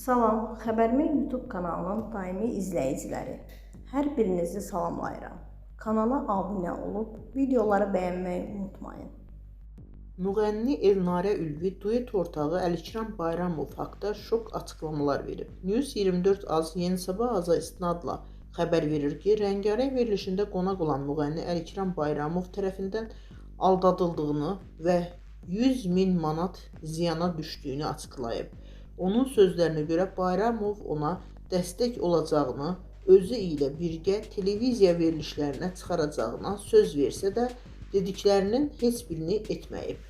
Salam, Xəbərmi YouTube kanalının daimi izləyiciləri. Hər birinizi salamlayıram. Kanala abunə olub, videoları bəyənməyi unutmayın. Müğənni Elnarə Ülvi duet ortağı Əlikram Bayramov haqda şok açıqlamalar verib. News 24 AZ Yeni Sabah AZ'a istinadla xəbər verir ki, rəngarəng verilişində qonaq olan müğənni Əlikram Bayramov tərəfindən aldadıldığını və 100.000 manat ziyana düşdüyünü açıqlayıb. Onun sözlərinə görə Bayramov ona dəstək olacağını, özü ilə birgə televiziya verilişlərinə çıxaracağına söz versə də, dediklərinin heç birini etməyib.